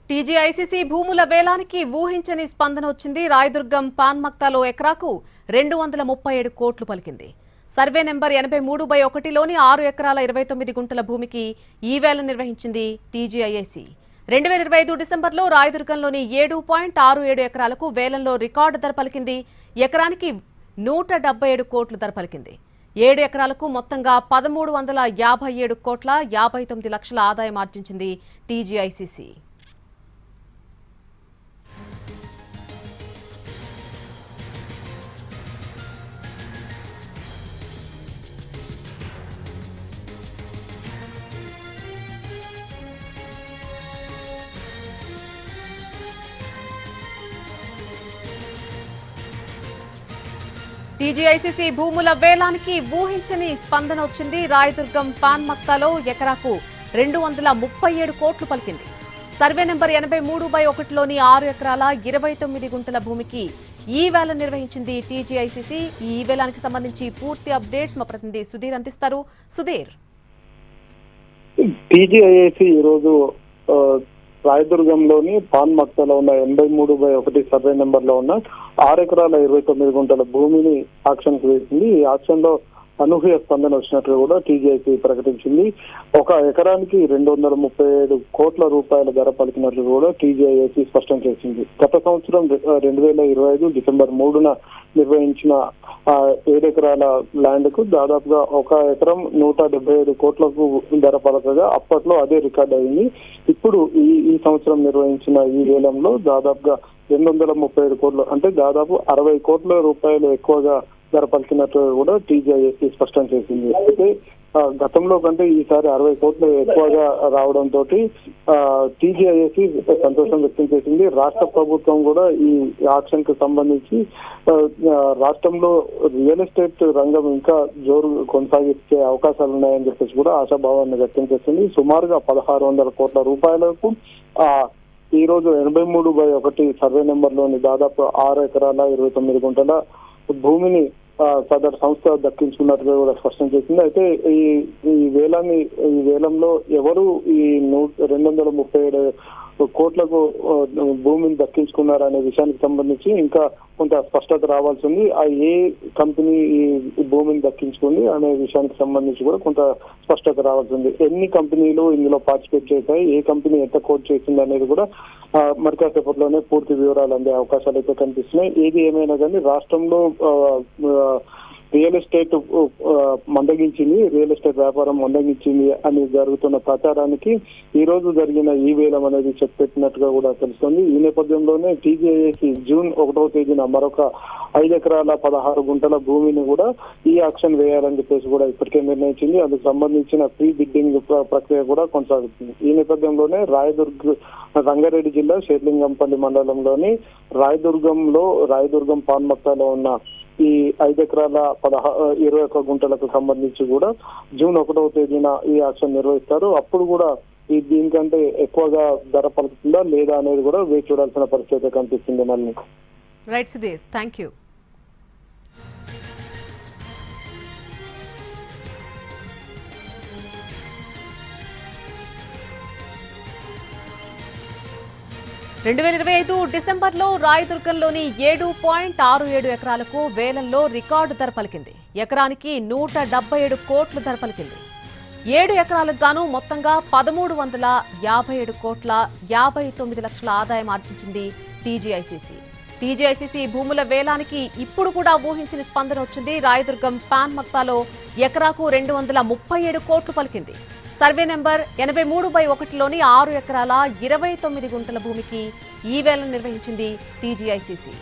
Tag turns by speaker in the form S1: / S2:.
S1: టీజీఐసీసీ భూముల వేలానికి ఊహించని స్పందన వచ్చింది. రాయదుర్గం పాన్మక్తాలో ఎకరాకు 237 కోట్లు పలికింది. సర్వే నెంబర్ 83/1లోని 6 ఎకరాల 29 గుంటల భూమికి ఈ వేలం నిర్వహించింది టీజీఐఏసీ. 2025 డిసెంబర్లో రాయదుర్గంలోని 7.67 ఎకరాలకు వేలంలో రికార్డు ధర పలికింది. ఎకరానికి 177 కోట్లు ధర పలికింది. 7 ఎకరాలకు మొత్తంగా 1357 కోట్ల 59 లక్షల ఆదాయం ఆర్జించింది టీజీఐసీసీ. టీజీఐసీసీ భూముల వేలానికి ఊహించని స్పందన వచ్చింది. రాయదుర్గం పాన్మక్తాలో ఎకరాకు 237 కోట్లు పలికింది. సర్వే నెంబర్ 83/1లోని 6 ఎకరాల 29 గుంటల భూమికి ఈ వేలం నిర్వహించింది టీజీఐసీసీ. ఈ వేలానికి సంబంధించి పూర్తి అప్డేట్స్ మా ప్రతినిధి సుధీర్ అందిస్తారు. సుధీర్,
S2: టీజీఐఏసీ ఈరోజు రాయదుర్గంలోని పాన్మక్తాలో ఉన్న 83/1 సర్వే నెంబర్ లో ఉన్న 6 ఎకరాల 29 గుంటల భూమిని ఆక్షన్ కు వేసింది. ఈ ఆక్షన్ లో అనూహ్య స్పందన వచ్చినట్లు కూడా టీజీఐసీ ప్రకటించింది. ఒక ఎకరానికి 237 కోట్ల రూపాయల ధర పలికినట్లు కూడా టీజీఐసీ స్పష్టం చేసింది. గత సంవత్సరం 2025 డిసెంబర్ 3న నిర్వహించిన 7 ఎకరాల ల్యాండ్ కు దాదాపుగా ఒక ఎకరం 177 కోట్లకు ధర పలకగా అప్పట్లో అదే రికార్డ్ అయింది. ఇప్పుడు ఈ సంవత్సరం నిర్వహించిన ఈ వేలంలో దాదాపుగా 237 కోట్లు అంటే దాదాపు 60 కోట్ల రూపాయలు ఎక్కువగా ధర పలికినట్టు కూడా టీజీఐసీ స్పష్టం చేసింది. అయితే గతంలో కంటే ఈసారి 60 కోట్లు ఎక్కువగా రావడంతో టీజీఐసీ సంతోషం వ్యక్తం చేసింది. రాష్ట్ర ప్రభుత్వం కూడా ఈ ఆక్షన్ కు సంబంధించి రాష్ట్రంలో రియల్ ఎస్టేట్ రంగం ఇంకా జోరు కొనసాగించే అవకాశాలు ఉన్నాయని చెప్పేసి కూడా ఆశాభావాన్ని వ్యక్తం చేసింది. సుమారుగా 1600 కోట్ల రూపాయలకు ఈ రోజు 83/1 సర్వే నెంబర్ లోని దాదాపు 6 ఎకరాల 29 గుంటల భూమిని సదరు సంస్థ దక్కించుకున్నట్టుగా కూడా స్పష్టం చేసింది. అయితే ఈ వేలంలో ఎవరు ఈ 237 కోట్లకు భూమిని దక్కించుకున్నారనే విషయానికి సంబంధించి ఇంకా కొంత స్పష్టత రావాల్సి ఉంది. ఏ కంపెనీ ఈ భూమిని దక్కించుకుంది అనే విషయానికి సంబంధించి కూడా కొంత స్పష్టత రావాల్సి ఉంది. ఎన్ని కంపెనీలు ఇందులో పార్టిసిపేట్ చేశాయి, ఏ కంపెనీ ఎంత కోట్ చేసింది అనేది కూడా మరి కాసేపట్లోనే పూర్తి వివరాలు అందే అవకాశాలు అయితే కనిపిస్తున్నాయి. ఏది ఏమైనా కానీ రాష్ట్రంలో రియల్ ఎస్టేట్ మందగించింది, రియల్ ఎస్టేట్ వ్యాపారం మందగించింది అని జరుగుతున్న ప్రచారానికి ఈ రోజు జరిగిన ఈ వేలం అనేది చెక్ పెట్టినట్టుగా కూడా తెలుస్తుంది. ఈ నేపథ్యంలోనే టీజీఐఏసీ జూన్ 1వ తేదీన మరొక 5 ఎకరాల 16 గుంటల భూమిని కూడా ఈ ఆక్షన్ వేయాలని చెప్పేసి కూడా ఇప్పటికే నిర్ణయించింది. అందుకు సంబంధించిన ప్రీ బిడ్డింగ్ ప్రక్రియ కూడా కొనసాగుతుంది. ఈ నేపథ్యంలోనే రంగారెడ్డి జిల్లా షేర్లింగంపల్లి మండలంలోని రాయదుర్గం పాన్మక్తాలో ఉన్న ఈ 5 ఎకరాల 21 గుంటలకు సంబంధించి కూడా జూన్ 1వ తేదీన ఈ ఆక్షన్ నిర్వహిస్తారు. అప్పుడు కూడా దీనికంటే ఎక్కువగా ధర పలుకుతుందా లేదా అనేది కూడా వేచి చూడాల్సిన పరిస్థితి కనిపిస్తుంది. మళ్ళీ
S1: రైట్ సుధీర్, థ్యాంక్ యూ. డిసెంబర్లో రాయదుర్గంలోని 7.67 ఎకరాలకు వేలంలో రికార్డు ధర పలికింది. ఎకరానికి 177 కోట్ల ధర పలికింది. 7 ఎకరాలకు గాను మొత్తంగా 1357 కోట్ల 59 లక్షల ఆదాయం ఆర్జించింది టీజీఐసీసీ భూముల వేలానికి ఇప్పుడు కూడా ఊహించిన స్పందన వచ్చింది. రాయదుర్గం పాన్మక్తాలో ఎకరాకు 237 కోట్లు పలికింది. సర్వే నెంబర్ 83/1లోని 6 ఎకరాల 29 గుంటల భూమికి ఈ వేలం నిర్వహించింది టీజీఐసీసీ.